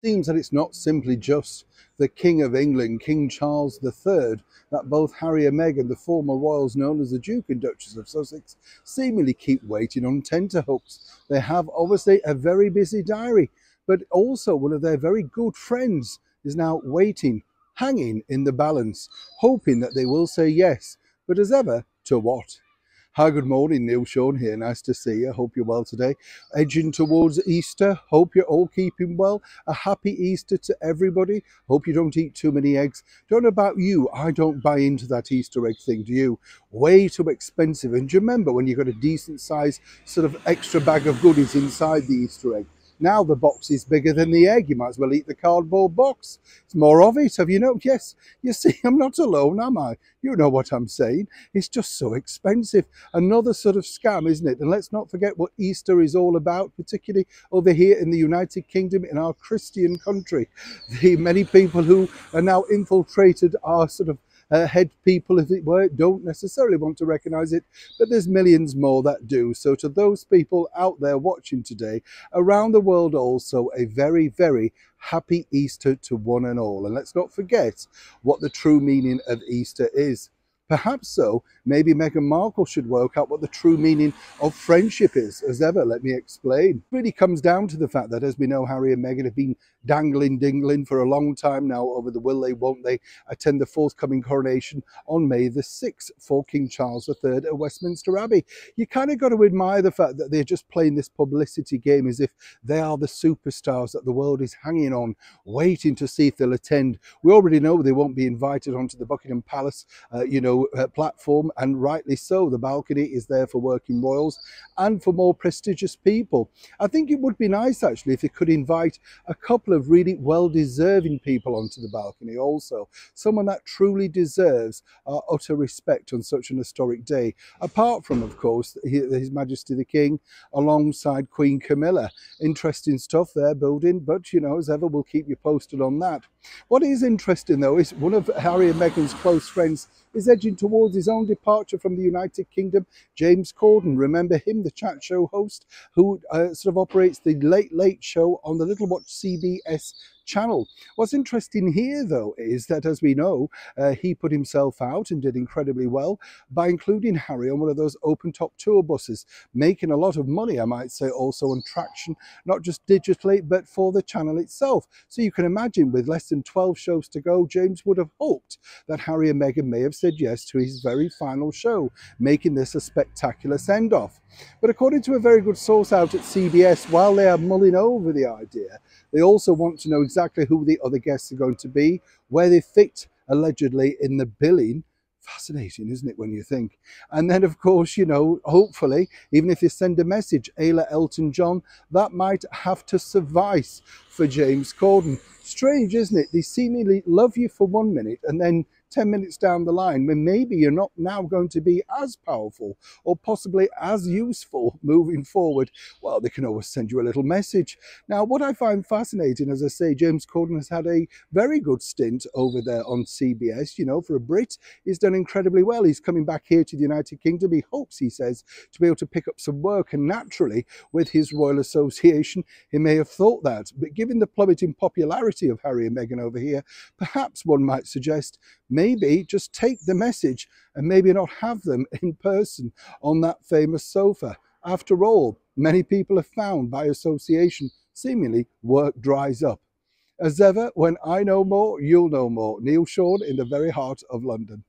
Seems that it's not simply just the King of England, King Charles III, that both Harry and Meghan, the former royals known as the Duke and Duchess of Sussex, seemingly keep waiting on tenterhooks. They have obviously a very busy diary, but also one of their very good friends is now waiting, hanging in the balance, hoping that they will say yes. But as ever, to what? Hi, good morning. Neil Sean here. Nice to see you. Hope you're well today. Edging towards Easter. Hope you're all keeping well. A happy Easter to everybody. Hope you don't eat too many eggs. Don't know about you. I don't buy into that Easter egg thing. Do you? Way too expensive. And do you remember when you got a decent size sort of extra bag of goodies inside the Easter egg? Now the box is bigger than the egg. You might as well eat the cardboard box. It's more of it. Have you noticed? Yes. You see, I'm not alone, am I? You know what I'm saying. It's just so expensive. Another sort of scam, isn't it? And let's not forget what Easter is all about, particularly over here in the United Kingdom, in our Christian country. The many people who are now infiltrated our sort of head people, as it were, don't necessarily want to recognize it, but there's millions more that do. So to those people out there watching today, around the world also, a very, very happy Easter to one and all. And let's not forget what the true meaning of Easter is. Perhaps so, maybe Meghan Markle should work out what the true meaning of friendship is. As ever, let me explain. It really comes down to the fact that, as we know, Harry and Meghan have been dingling for a long time now over the will they, won't they attend the forthcoming coronation on May the 6th for King Charles III at Westminster Abbey. You kind of got to admire the fact that they're just playing this publicity game as if they are the superstars that the world is hanging on, waiting to see if they'll attend. We already know they won't be invited onto the Buckingham Palace, platform, and rightly so. The balcony is there for working royals and for more prestigious people. I think it would be nice actually if they could invite a couple of really well-deserving people onto the balcony also, someone that truly deserves our utter respect on such an historic day, apart from, of course, His Majesty the King alongside Queen Camilla. Interesting stuff they're building, but you know, as ever, we'll keep you posted on that. What is interesting though is one of Harry and Meghan's close friends is edging towards his own departure from the United Kingdom. James Corden, remember him, the chat show host who sort of operates the Late Late Show on the Little Watch CBS channel. What's interesting here though is that, as we know, he put himself out and did incredibly well by including Harry on one of those open top tour buses, making a lot of money, I might say, also on traction, not just digitally but for the channel itself. So you can imagine, with less than 12 shows to go, James would have hoped that Harry and Meghan may have said yes to his very final show, making this a spectacular send-off. But according to a very good source out at CBS, while they are mulling over the idea, they also want to know exactly who the other guests are going to be, where they fit allegedly in the billing. Fascinating, isn't it, when you think? And then, of course, you know, hopefully, even if you send a message, Ayla Elton John, that might have to suffice for James Corden. Strange, isn't it? They seemingly love you for 1 minute and then 10 minutes down the line, when maybe you're not now going to be as powerful or possibly as useful moving forward, well, they can always send you a little message. Now, what I find fascinating, as I say, James Corden has had a very good stint over there on CBS. You know, for a Brit, he's done incredibly well. He's coming back here to the United Kingdom. He hopes, he says, to be able to pick up some work, and naturally, with his royal association, he may have thought that. But given the plummeting popularity of Harry and Meghan over here, perhaps one might suggest maybe just take the message and maybe not have them in person on that famous sofa. After all, many people have found by association, seemingly work dries up. As ever, when I know more, you'll know more. Neil Sean in the very heart of London.